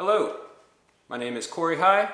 Hello, my name is Corey High.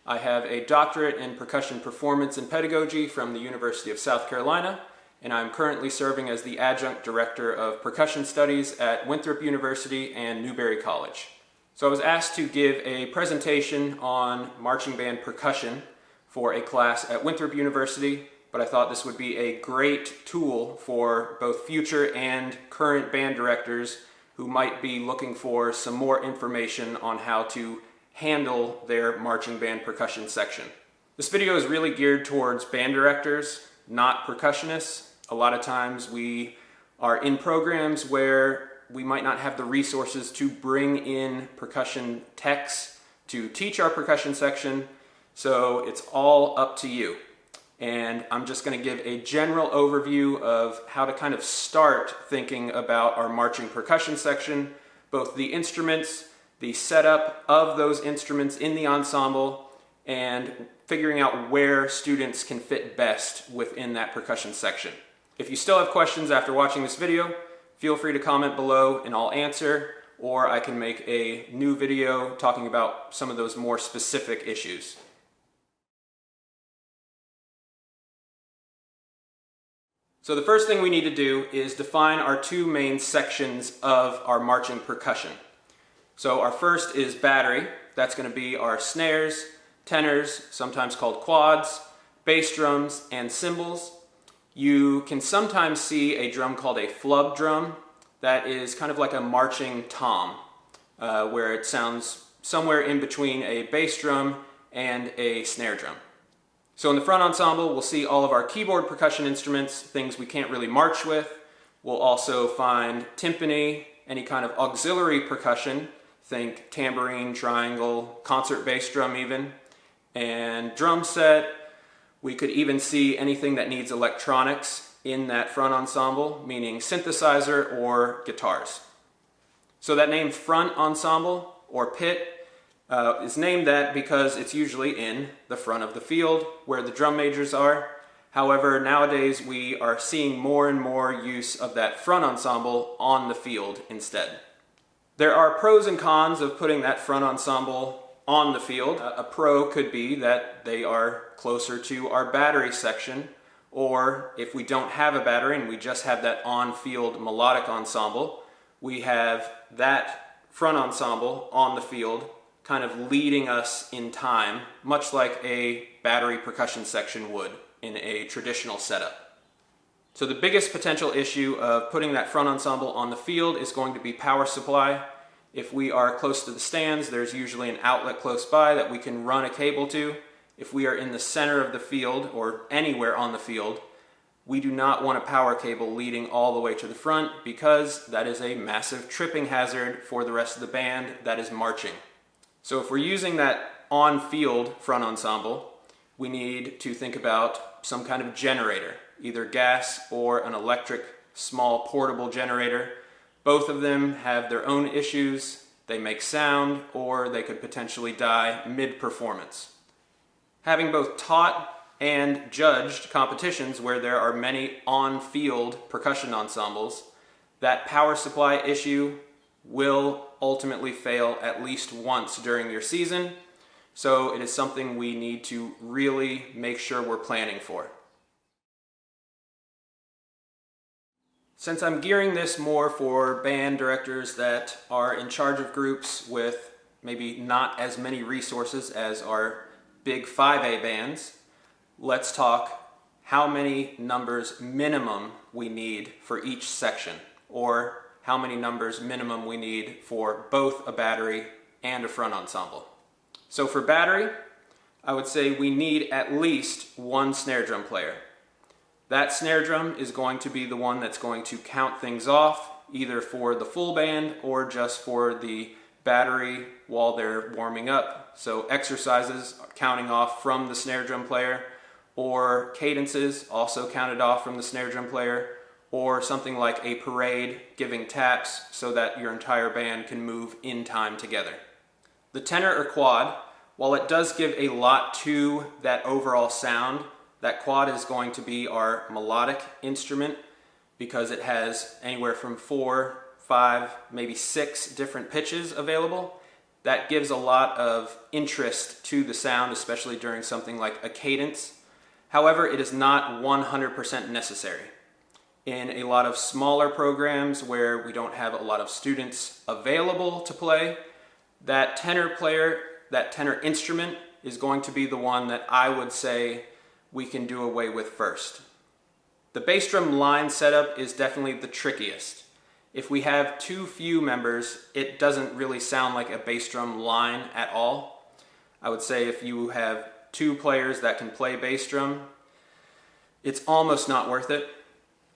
I have a doctorate in percussion performance and pedagogy from the University of South Carolina, and I'm currently serving as the adjunct director of percussion studies at Winthrop University and Newberry College. So I was asked to give a presentation on marching band percussion for a class at Winthrop University, but I thought this would be a great tool for both future and current band directors who might be looking for some more information on how to handle their marching band percussion section. This video is really geared towards band directors, not percussionists. A lot of times we are in programs where we might not have the resources to bring in percussion techs to teach our percussion section, so it's all up to you. And I'm just going to give a general overview of how to kind of start thinking about our marching percussion section, both the instruments, the setup of those instruments in the ensemble, and figuring out where students can fit best within that percussion section. If you still have questions after watching this video, feel free to comment below and I'll answer, or I can make a new video talking about some of those more specific issues. So the first thing we need to do is define our two main sections of our marching percussion. So our first is battery. That's going to be our snares, tenors, sometimes called quads, bass drums, and cymbals. You can sometimes see a drum called a flub drum. That is kind of like a marching tom, where it sounds somewhere in between a bass drum and a snare drum. So in the front ensemble, we'll see all of our keyboard percussion instruments, things we can't really march with. We'll also find timpani, any kind of auxiliary percussion, think tambourine, triangle, concert bass drum even, and drum set. We could even see anything that needs electronics in that front ensemble, meaning synthesizer or guitars. So that name front ensemble or pit is named that because it's usually in the front of the field where the drum majors are. However, nowadays we are seeing more and more use of that front ensemble on the field instead. There are pros and cons of putting that front ensemble on the field. A pro could be that they are closer to our battery section, or if we don't have a battery and we just have that on-field melodic ensemble, we have that front ensemble on the field kind of leading us in time, much like a battery percussion section would in a traditional setup. So the biggest potential issue of putting that front ensemble on the field is going to be power supply. If we are close to the stands, there's usually an outlet close by that we can run a cable to. If we are in the center of the field or anywhere on the field, we do not want a power cable leading all the way to the front because that is a massive tripping hazard for the rest of the band that is marching. So if we're using that on-field front ensemble, we need to think about some kind of generator, either gas or an electric small portable generator. Both of them have their own issues. They make sound, or they could potentially die mid-performance. Having both taught and judged competitions where there are many on-field percussion ensembles, that power supply issue will ultimately fail at least once during your season, so it is something we need to really make sure we're planning for. Since I'm gearing this more for band directors that are in charge of groups with maybe not as many resources as our big 5A bands, let's talk how many numbers minimum we need for each section, or how many numbers minimum we need for both a battery and a front ensemble. So for battery, I would say we need at least one snare drum player. That snare drum is going to be the one that's going to count things off, either for the full band or just for the battery while they're warming up. So exercises counting off from the snare drum player, or cadences also counted off from the snare drum player, or something like a parade giving taps so that your entire band can move in time together. The tenor or quad, while it does give a lot to that overall sound, that quad is going to be our melodic instrument because it has anywhere from 4, 5, maybe 6 different pitches available. that gives a lot of interest to the sound, especially during something like a cadence. However, it is not 100% necessary. In a lot of smaller programs where we don't have a lot of students available to play, that tenor player, that tenor instrument is going to be the one that I would say we can do away with first. The bass drum line setup is definitely the trickiest. If we have too few members, it doesn't really sound like a bass drum line at all. I would say if you have 2 players that can play bass drum, it's almost not worth it.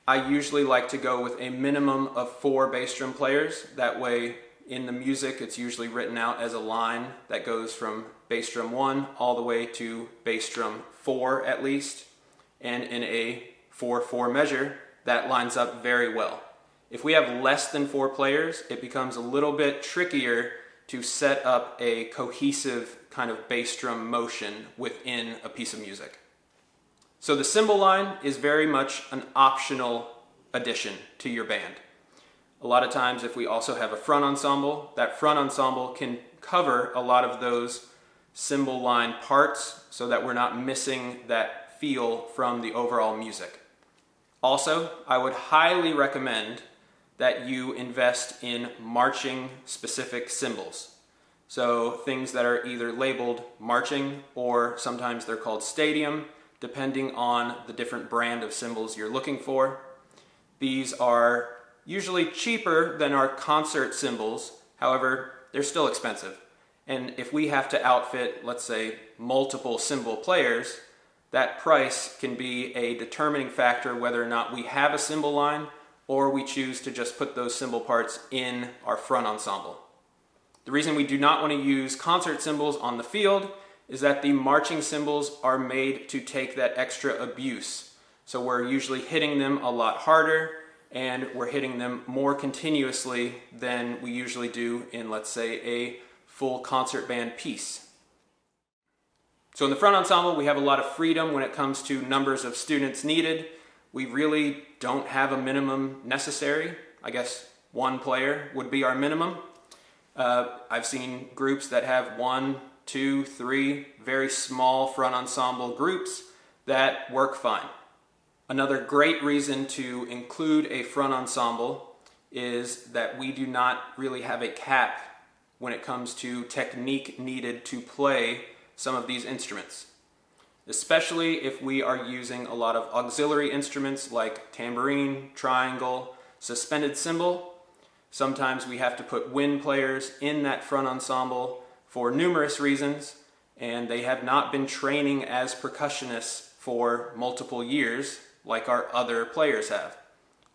I usually like to go with a minimum of 4 bass drum players. That way, in the music, it's usually written out as a line that goes from bass drum 1 all the way to bass drum 4 at least. And in a 4/4 measure, that lines up very well. If we have less than 4 players, it becomes a little bit trickier to set up a cohesive kind of bass drum motion within a piece of music. So the cymbal line is very much an optional addition to your band. A lot of times if we also have a front ensemble, that front ensemble can cover a lot of those cymbal line parts so that we're not missing that feel from the overall music. Also, I would highly recommend that you invest in marching specific cymbals. So things that are either labeled marching or sometimes they're called stadium, depending on the different brand of cymbals you're looking for. These are usually cheaper than our concert cymbals, however, they're still expensive. And if we have to outfit, let's say, multiple cymbal players, that price can be a determining factor whether or not we have a cymbal line or we choose to just put those cymbal parts in our front ensemble. The reason we do not want to use concert cymbals on the field is that the marching cymbals are made to take that extra abuse. So we're usually hitting them a lot harder and we're hitting them more continuously than we usually do in, let's say, a full concert band piece. So in the front ensemble, we have a lot of freedom when it comes to numbers of students needed. We really don't have a minimum necessary. I guess 1 player would be our minimum. I've seen groups that have 1, 2, 3 very small front ensemble groups that work fine. Another great reason to include a front ensemble is that we do not really have a cap when it comes to technique needed to play some of these instruments. Especially if we are using a lot of auxiliary instruments like tambourine, triangle, suspended cymbal. Sometimes we have to put wind players in that front ensemble for numerous reasons, and they have not been training as percussionists for multiple years like our other players have.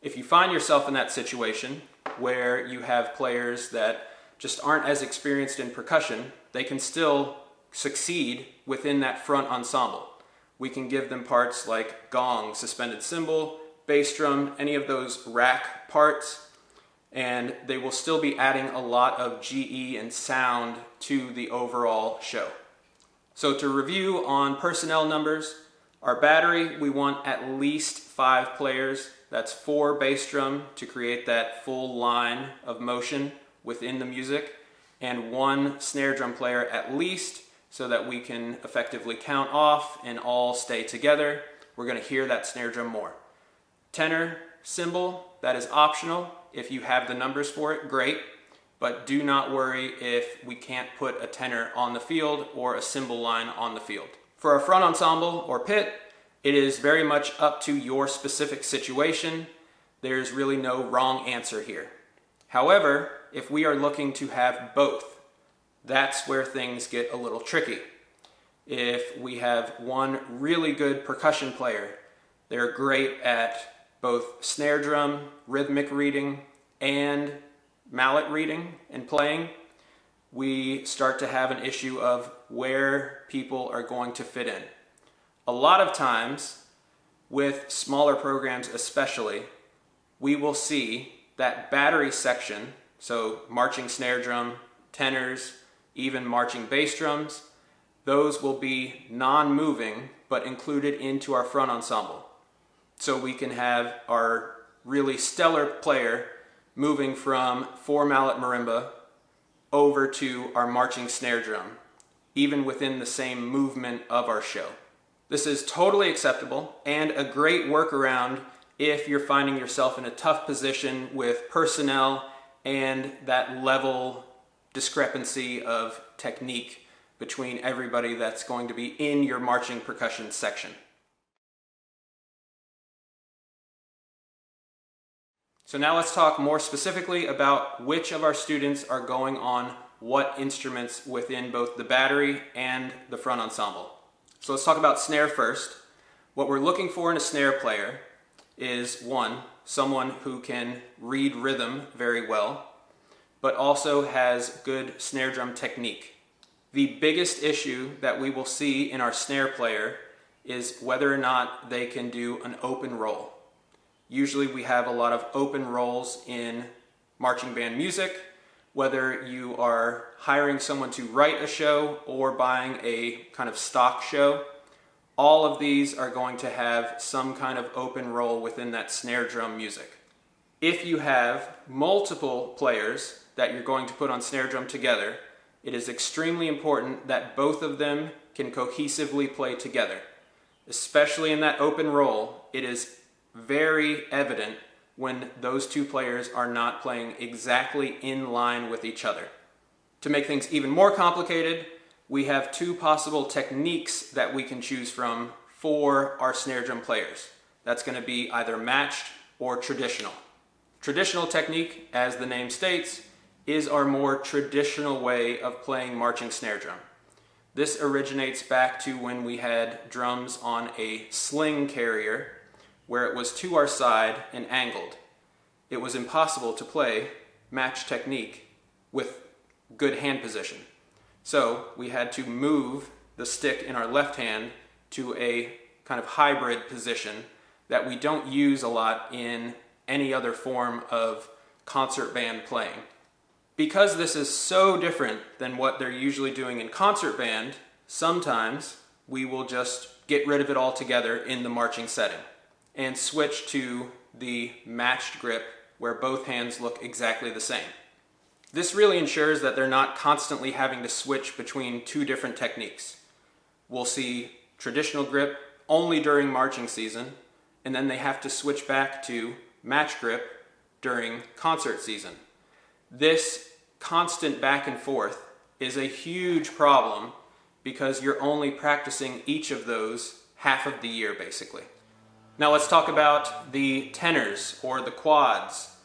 If you find yourself in that situation where you have players that just aren't as experienced in percussion, they can still succeed within that front ensemble. We can give them parts like gong, suspended cymbal, bass drum, any of those rack parts, and they will still be adding a lot of GE and sound to the overall show. So to review on personnel numbers, our battery, we want at least 5 players. That's 4 bass drum to create that full line of motion within the music, and 1 snare drum player at least, so that we can effectively count off and all stay together. We're going to hear that snare drum more. Tenor, cymbal, that is optional. If you have the numbers for it, great. But do not worry if we can't put a tenor on the field or a cymbal line on the field. For our front ensemble or pit, it is very much up to your specific situation. There's really no wrong answer here. However, if we are looking to have both, that's where things get a little tricky. If we have 1 really good percussion player, they're great at both snare drum, rhythmic reading, and mallet reading and playing, we start to have an issue of where people are going to fit in. A lot of times, with smaller programs especially, we will see that battery section, so marching snare drum, tenors, even marching bass drums, those will be non-moving but included into our front ensemble. So we can have our really stellar player moving from 4 mallet marimba over to our marching snare drum, even within the same movement of our show. This is totally acceptable and a great workaround if you're finding yourself in a tough position with personnel and that level discrepancy of technique between everybody that's going to be in your marching percussion section. So now let's talk more specifically about which of our students are going on what instruments within both the battery and the front ensemble. So let's talk about snare first. What we're looking for in a snare player is, one, someone who can read rhythm very well, but also has good snare drum technique. The biggest issue that we will see in our snare player is whether or not they can do an open roll. Usually we have a lot of open rolls in marching band music, whether you are hiring someone to write a show or buying a kind of stock show. All of these are going to have some kind of open roll within that snare drum music. If you have multiple players that you're going to put on snare drum together, it is extremely important that both of them can cohesively play together. Especially in that open roll, it is very evident when those two players are not playing exactly in line with each other. To make things even more complicated, we have two possible techniques that we can choose from for our snare drum players. That's going to be either matched or traditional. Traditional technique, as the name states, is our more traditional way of playing marching snare drum. This originates back to when we had drums on a sling carrier where it was to our side and angled. It was impossible to play match technique with good hand position. So we had to move the stick in our left hand to a kind of hybrid position that we don't use a lot in any other form of concert band playing. Because this is so different than what they're usually doing in concert band, sometimes we will just get rid of it altogether in the marching setting and switch to the matched grip where both hands look exactly the same. This really ensures that they're not constantly having to switch between two different techniques. We'll see traditional grip only during marching season, and then they have to switch back to match grip during concert season. This constant back and forth is a huge problem because you're only practicing each of those half of the year basically. Now let's talk about the tenors or the quads.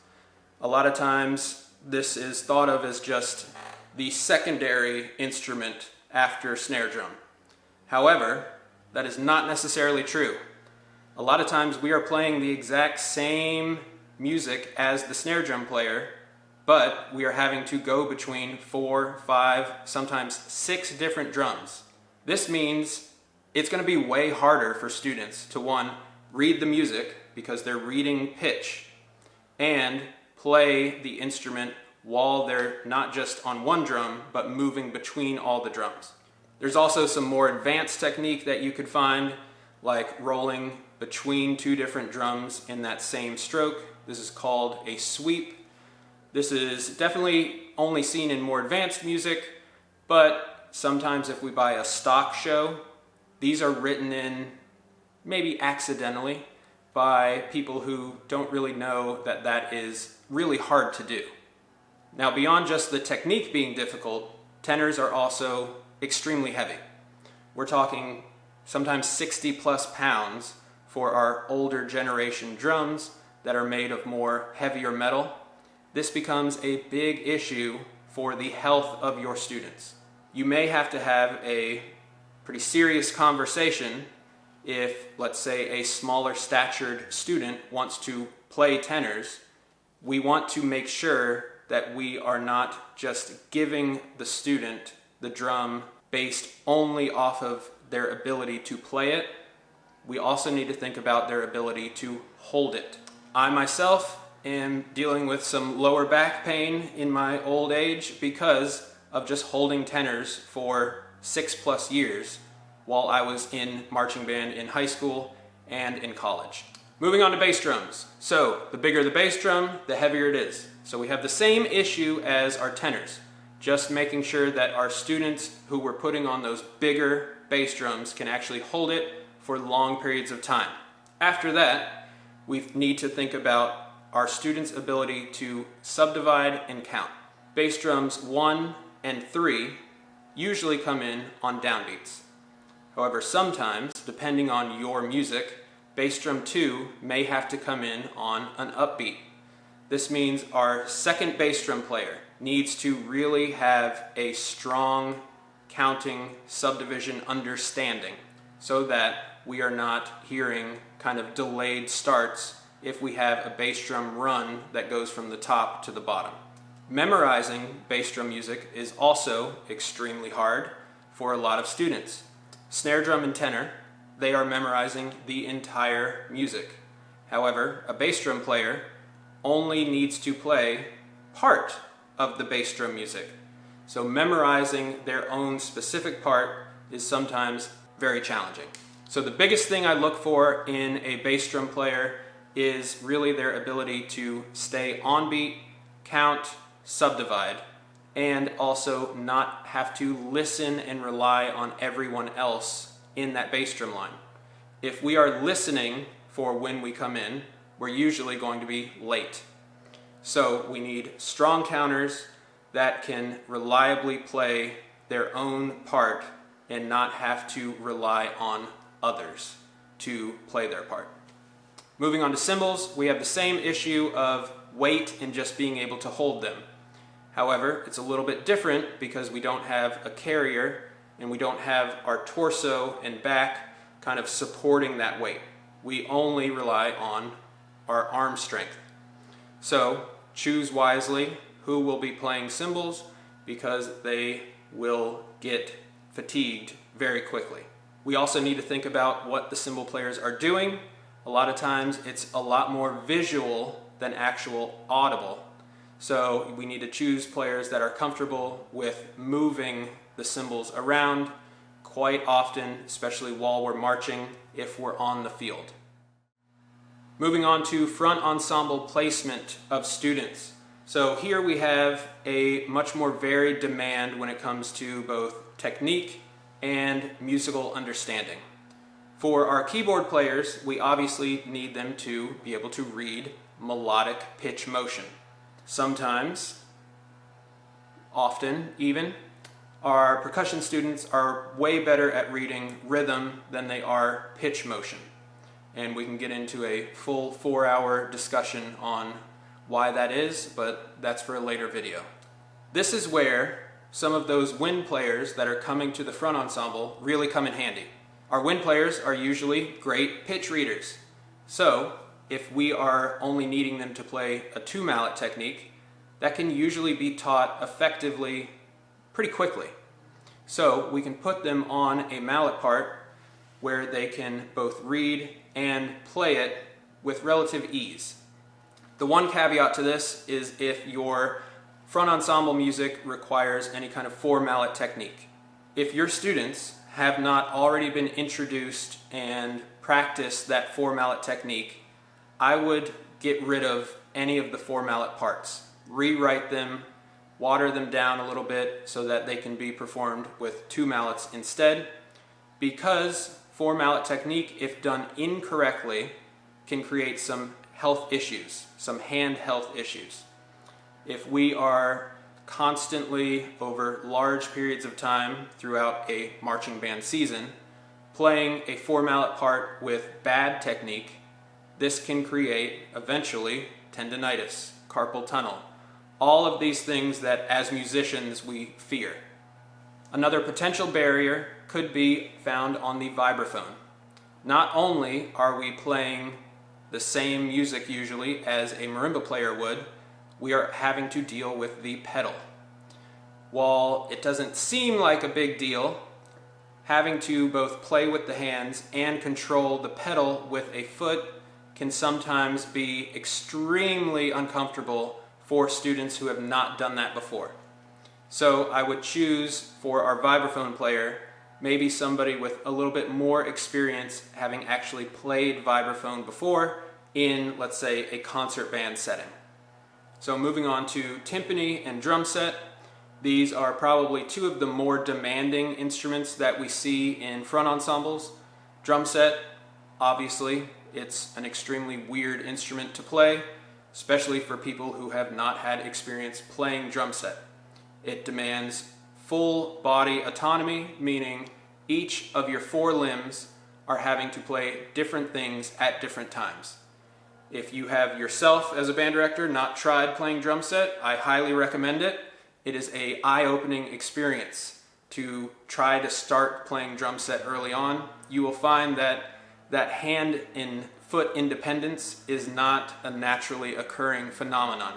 A lot of times this is thought of as just the secondary instrument after snare drum. However, that is not necessarily true. A lot of times we are playing the exact same music as the snare drum player, but we are having to go between 4, 5, sometimes 6 different drums. This means it's going to be way harder for students to, one, read the music because they're reading pitch, and play the instrument while they're not just on one drum, but moving between all the drums. There's also some more advanced technique that you could find, like rolling between 2 different drums in that same stroke. This is called a sweep. This is definitely only seen in more advanced music, but sometimes if we buy a stock show, these are written in maybe accidentally by people who don't really know that that is really hard to do. Now, beyond just the technique being difficult, tenors are also extremely heavy. We're talking sometimes 60 plus pounds for our older generation drums that are made of more heavier metal. This becomes a big issue for the health of your students. You may have to have a pretty serious conversation if, let's say, a smaller statured student wants to play tenors. We want to make sure that we are not just giving the student the drum based only off of their ability to play it. We also need to think about their ability to hold it. I myself am dealing with some lower back pain in my old age because of just holding tenors for 6+ years while I was in marching band in high school and in college. Moving on to bass drums. So the bigger the bass drum, the heavier it is. So we have the same issue as our tenors. just making sure that our students who we're putting on those bigger bass drums can actually hold it for long periods of time. After that, we need to think about our students' ability to subdivide and count. Bass drums 1 and 3 usually come in on downbeats. However, sometimes, depending on your music, bass drum 2 may have to come in on an upbeat. This means our second bass drum player needs to really have a strong counting subdivision understanding so that we are not hearing kind of delayed starts if we have a bass drum run that goes from the top to the bottom. Memorizing bass drum music is also extremely hard for a lot of students. Snare drum and tenor, they are memorizing the entire music. However, a bass drum player only needs to play part of the bass drum music. So memorizing their own specific part is sometimes very challenging. So the biggest thing I look for in a bass drum player is really their ability to stay on beat, count, subdivide, and also not have to listen and rely on everyone else in that bass drum line. If we are listening for when we come in, we're usually going to be late. So we need strong counters that can reliably play their own part and not have to rely on others to play their part. Moving on to cymbals, we have the same issue of weight and just being able to hold them. However, it's a little bit different because we don't have a carrier and we don't have our torso and back kind of supporting that weight. We only rely on our arm strength. So choose wisely who will be playing cymbals because they will get fatigued very quickly. We also need to think about what the cymbal players are doing. A lot of times it's a lot more visual than actual audible. So we need to choose players that are comfortable with moving the cymbals around quite often, especially while we're marching if we're on the field. Moving on to front ensemble placement of students. So here we have a much more varied demand when it comes to both technique and musical understanding. For our keyboard players, we obviously need them to be able to read melodic pitch motion. Sometimes, often even, our percussion students are way better at reading rhythm than they are pitch motion. And we can get into a full 4-hour discussion on why that is, but that's for a later video. This is where some of those wind players that are coming to the front ensemble really come in handy. Our wind players are usually great pitch readers. So if we are only needing them to play a 2-mallet technique, that can usually be taught effectively pretty quickly. So we can put them on a mallet part where they can both read and play it with relative ease. The one caveat to this is if your front ensemble music requires any kind of 4-mallet technique. If your students have not already been introduced and practiced that 4-mallet technique, I would get rid of any of the 4-mallet parts. Rewrite them, water them down a little bit so that they can be performed with 2 mallets instead, because 4-mallet technique, if done incorrectly, can create some health issues, some hand health issues. If we are constantly, over large periods of time throughout a marching band season, playing a 4-mallet part with bad technique, this can create, eventually, tendinitis, carpal tunnel, all of these things that as musicians we fear. Another potential barrier could be found on the vibraphone. Not only are we playing the same music usually as a marimba player would, we are having to deal with the pedal. While it doesn't seem like a big deal, having to both play with the hands and control the pedal with a foot can sometimes be extremely uncomfortable for students who have not done that before. So I would choose for our vibraphone player maybe somebody with a little bit more experience having actually played vibraphone before in, let's say, a concert band setting. So moving on to timpani and drum set, These are probably two of the more demanding instruments that we see in front ensembles. Drum set, obviously, it's an extremely weird instrument to play, especially for people who have not had experience playing drum set. It demands full body autonomy, meaning each of your four limbs are having to play different things at different times. If you have yourself as a band director not tried playing drum set, I highly recommend it. It is an eye-opening experience to try to start playing drum set early on. You will find that hand and foot independence is not a naturally occurring phenomenon.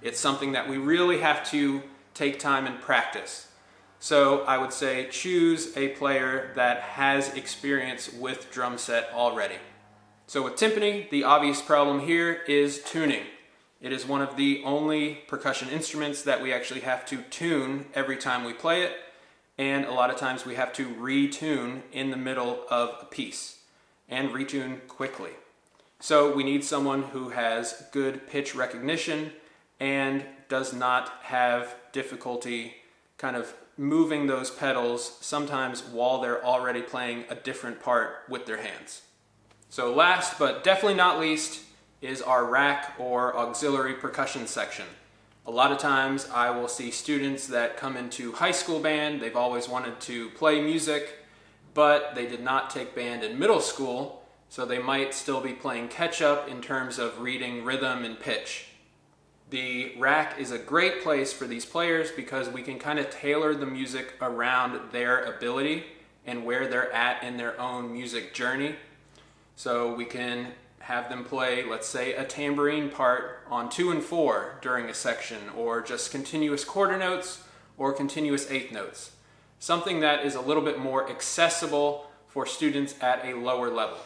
It's something that we really have to take time and practice. So I would say choose a player that has experience with drum set already. So with timpani, the obvious problem here is tuning. It is one of the only percussion instruments that we actually have to tune every time we play it, and a lot of times we have to retune in the middle of a piece, and retune quickly. So we need someone who has good pitch recognition and does not have difficulty kind of moving those pedals sometimes while they're already playing a different part with their hands. So last but definitely not least is our rack or auxiliary percussion section. A lot of times I will see students that come into high school band, they've always wanted to play music, but they did not take band in middle school, so they might still be playing catch up in terms of reading rhythm and pitch. The rack is a great place for these players because we can kind of tailor the music around their ability and where they're at in their own music journey. So we can have them play, let's say, a tambourine part on 2 and 4 during a section, or just continuous quarter notes or continuous eighth notes. Something that is a little bit more accessible for students at a lower level.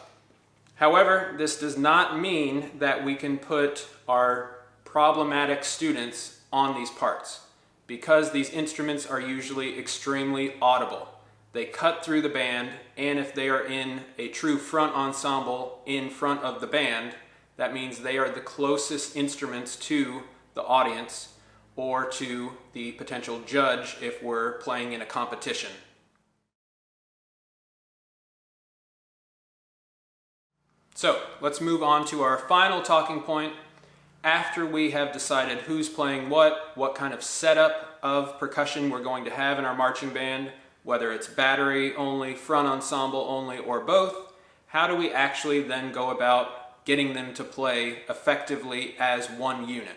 However, this does not mean that we can put our problematic students on these parts, because these instruments are usually extremely audible. They cut through the band, and if they are in a true front ensemble in front of the band, that means they are the closest instruments to the audience or to the potential judge if we're playing in a competition. So let's move on to our final talking point. After we have decided who's playing what kind of setup of percussion we're going to have in our marching band, whether it's battery only, front ensemble only, or both, how do we actually then go about getting them to play effectively as one unit?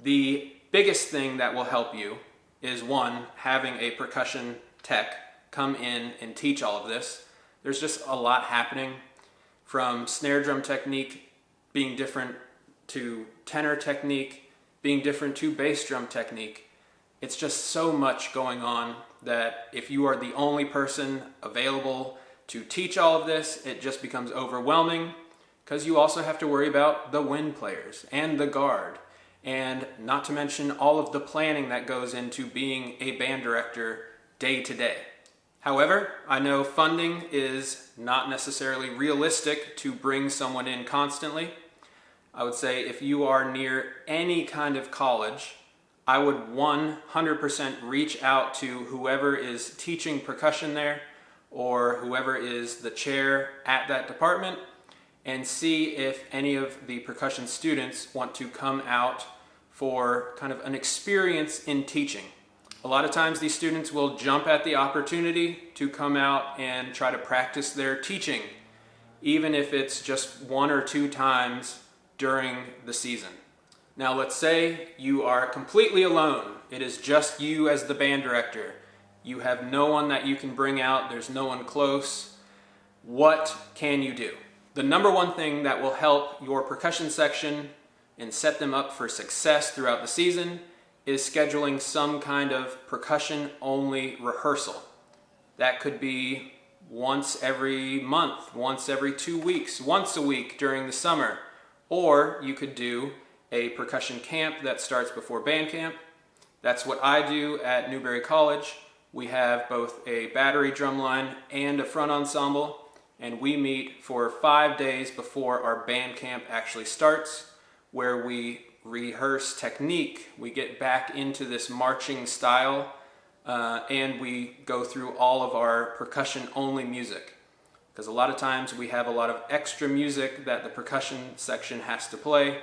The biggest thing that will help you is, one, having a percussion tech come in and teach all of this. There's just a lot happening, from snare drum technique being different to tenor technique being different to bass drum technique. It's just so much going on that if you are the only person available to teach all of this, it just becomes overwhelming, because you also have to worry about the wind players and the guard, and not to mention all of the planning that goes into being a band director day to day. However, I know funding is not necessarily realistic to bring someone in constantly. I would say if you are near any kind of college, I would 100% reach out to whoever is teaching percussion there, or whoever is the chair at that department, and see if any of the percussion students want to come out for kind of an experience in teaching. A lot of times these students will jump at the opportunity to come out and try to practice their teaching, even if it's just 1 or 2 times during the season. Now let's say you are completely alone. It is just you as the band director. You have no one that you can bring out. There's no one close. What can you do? The number one thing that will help your percussion section and set them up for success throughout the season is scheduling some kind of percussion-only rehearsal. That could be once every month, once every 2 weeks, once a week during the summer. Or you could do a percussion camp that starts before band camp. That's what I do at Newberry College. We have both a battery drumline and a front ensemble, and we meet for 5 days before our band camp actually starts, where we rehearse technique. We get back into this marching style and we go through all of our percussion-only music. Because a lot of times we have a lot of extra music that the percussion section has to play,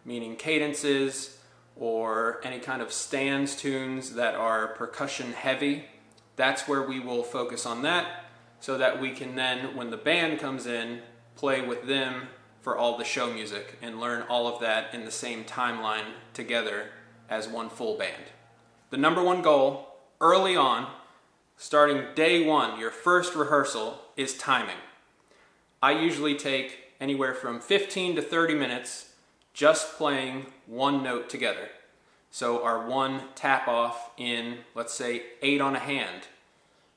meaning cadences or any kind of stands tunes that are percussion heavy. That's where we will focus on that so that we can then, when the band comes in, play with them for all the show music and learn all of that in the same timeline together as one full band. The number one goal early on, starting day one, your first rehearsal, is timing. I usually take anywhere from 15 to 30 minutes just playing one note together. So our one tap off in, let's say, 8 on a hand.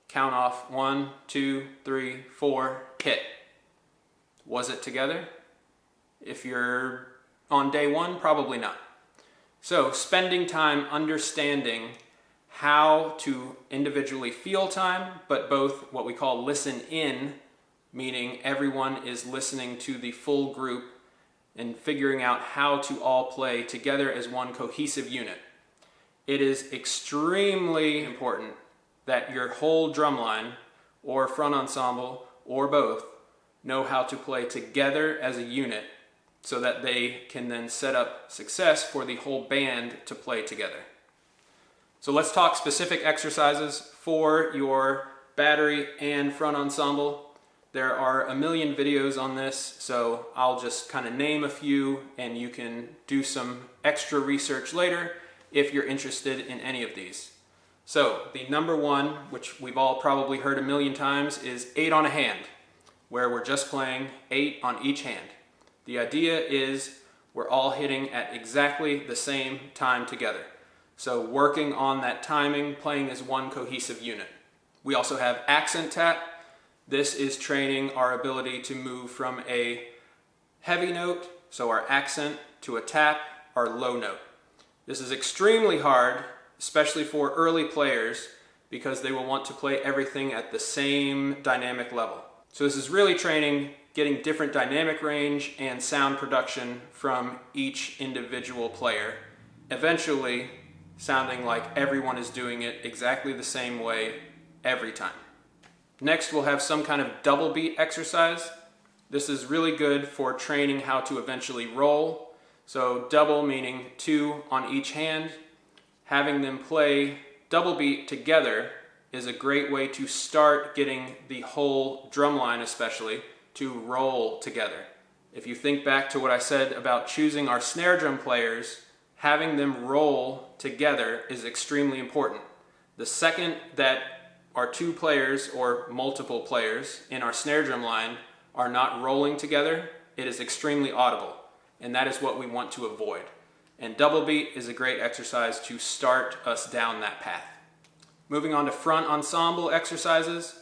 Count off 1, 2, 3, 4, hit. Was it together? If you're on day one, probably not. So spending time understanding how to individually feel time, but both what we call listen in, meaning everyone is listening to the full group and figuring out how to all play together as one cohesive unit. It is extremely important that your whole drumline or front ensemble or both know how to play together as a unit so that they can then set up success for the whole band to play together. So let's talk specific exercises for your battery and front ensemble. There are a million videos on this, so I'll just kind of name a few and you can do some extra research later if you're interested in any of these. So the number one, which we've all probably heard a million times, is 8 on a hand, where we're just playing 8 on each hand. The idea is we're all hitting at exactly the same time together. So working on that timing, playing as one cohesive unit. We also have accent tap. This is training our ability to move from a heavy note, so our accent, to a tap, our low note. This is extremely hard, especially for early players, because they will want to play everything at the same dynamic level. So this is really training, getting different dynamic range and sound production from each individual player, eventually sounding like everyone is doing it exactly the same way every time. Next, we'll have some kind of double beat exercise. This is really good for training how to eventually roll. So double meaning 2 on each hand. Having them play double beat together is a great way to start getting the whole drum line especially to roll together. If you think back to what I said about choosing our snare drum players, having them roll together is extremely important. The second that our 2 players or multiple players in our snare drum line are not rolling together, it is extremely audible, and that is what we want to avoid. And double beat is a great exercise to start us down that path. Moving on to front ensemble exercises.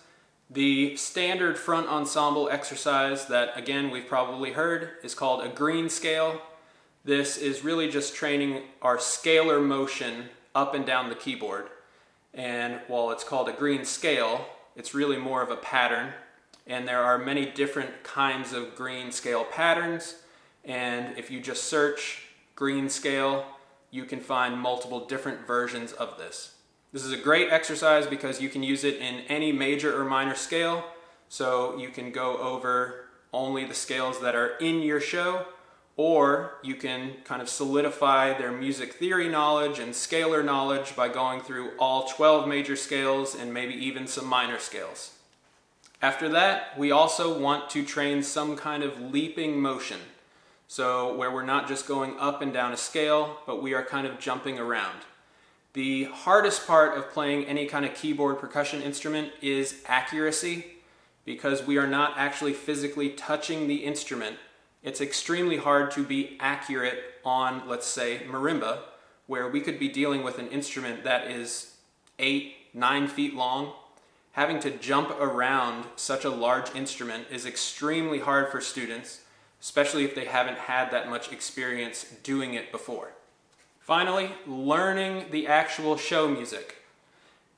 The standard front ensemble exercise that, again, we've probably heard is called a green scale. This is really just training our scalar motion up and down the keyboard. And while it's called a green scale, it's really more of a pattern. And there are many different kinds of green scale patterns. And if you just search green scale, you can find multiple different versions of this. This is a great exercise because you can use it in any major or minor scale. So you can go over only the scales that are in your show, or you can kind of solidify their music theory knowledge and scalar knowledge by going through all 12 major scales and maybe even some minor scales. After that, we also want to train some kind of leaping motion. So where we're not just going up and down a scale, but we are kind of jumping around. The hardest part of playing any kind of keyboard percussion instrument is accuracy, because we are not actually physically touching the instrument. It's extremely hard to be accurate on, let's say, marimba, where we could be dealing with an instrument that is 8, 9 feet long. Having to jump around such a large instrument is extremely hard for students, especially if they haven't had that much experience doing it before. Finally, learning the actual show music.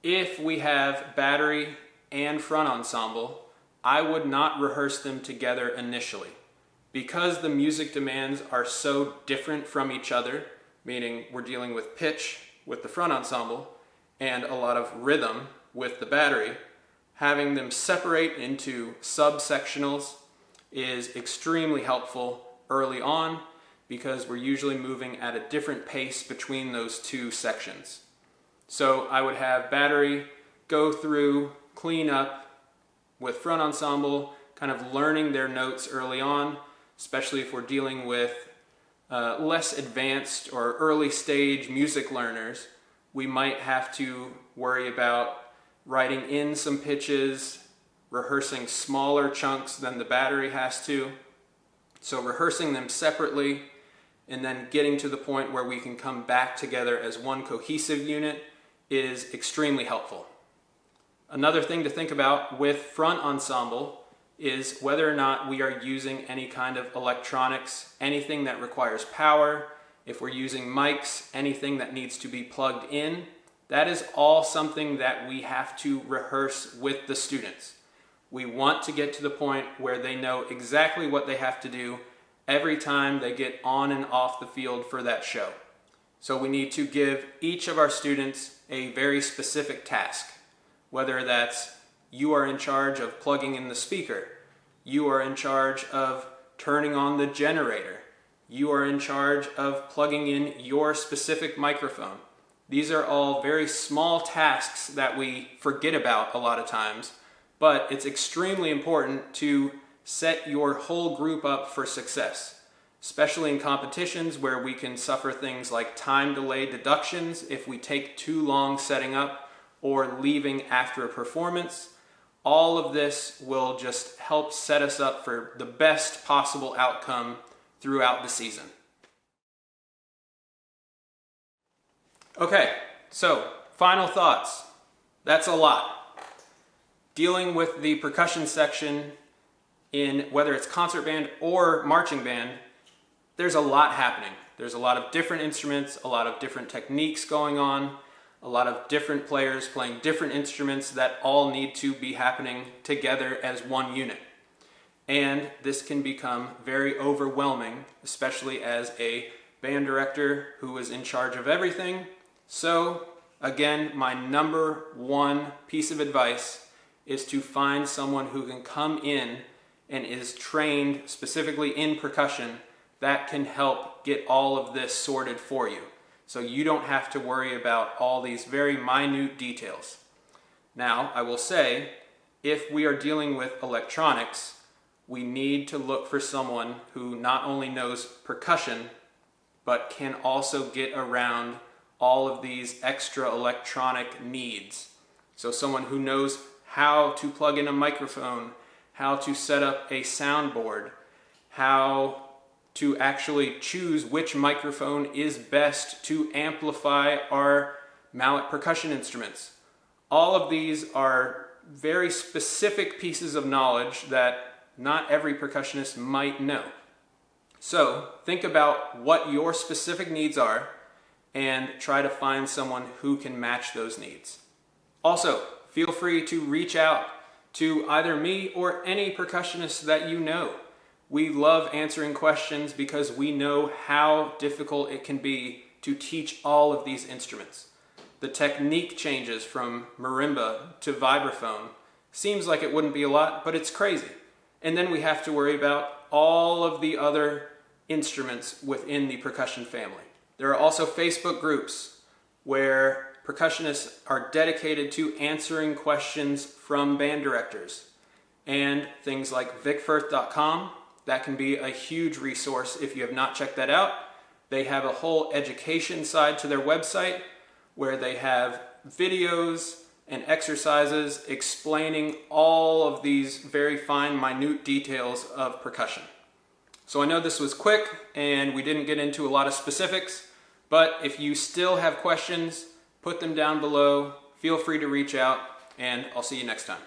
If we have battery and front ensemble, I would not rehearse them together initially. Because the music demands are so different from each other, meaning we're dealing with pitch with the front ensemble, and a lot of rhythm with the battery, having them separate into subsectionals is extremely helpful early on because we're usually moving at a different pace between those two sections. So I would have battery go through, clean up with front ensemble, kind of learning their notes early on, especially if we're dealing with less advanced or early stage music learners. We might have to worry about writing in some pitches, rehearsing smaller chunks than the battery has to. So rehearsing them separately and then getting to the point where we can come back together as one cohesive unit is extremely helpful. Another thing to think about with front ensemble is whether or not we are using any kind of electronics, anything that requires power. If we're using mics, anything that needs to be plugged in, that is all something that we have to rehearse with the students. We want to get to the point where they know exactly what they have to do every time they get on and off the field for that show. So we need to give each of our students a very specific task, whether that's you are in charge of plugging in the speaker, you are in charge of turning on the generator, you are in charge of plugging in your specific microphone. These are all very small tasks that we forget about a lot of times, but it's extremely important to set your whole group up for success, especially in competitions where we can suffer things like time delay deductions if we take too long setting up or leaving after a performance. All of this will just help set us up for the best possible outcome throughout the season. Okay, so final thoughts. That's a lot. Dealing with the percussion section in whether it's concert band or marching band, there's a lot happening. There's a lot of different instruments, a lot of different techniques going on, a lot of different players playing different instruments that all need to be happening together as one unit. And this can become very overwhelming, especially as a band director who is in charge of everything. So again, my number one piece of advice is to find someone who can come in and is trained specifically in percussion that can help get all of this sorted for you. So you don't have to worry about all these very minute details. Now, I will say, if we are dealing with electronics, we need to look for someone who not only knows percussion, but can also get around all of these extra electronic needs. So someone who knows how to plug in a microphone, how to set up a soundboard, how to actually choose which microphone is best to amplify our mallet percussion instruments. All of these are very specific pieces of knowledge that not every percussionist might know. So think about what your specific needs are and try to find someone who can match those needs. Also, feel free to reach out to either me or any percussionist that you know. We love answering questions because we know how difficult it can be to teach all of these instruments. The technique changes from marimba to vibraphone. Seems like it wouldn't be a lot, but it's crazy. And then we have to worry about all of the other instruments within the percussion family. There are also Facebook groups where percussionists are dedicated to answering questions from band directors. And things like vicfirth.com, that can be a huge resource if you have not checked that out. They have a whole education side to their website where they have videos and exercises explaining all of these very fine, minute details of percussion. So I know this was quick and we didn't get into a lot of specifics, but if you still have questions, put them down below. Feel free to reach out, and I'll see you next time.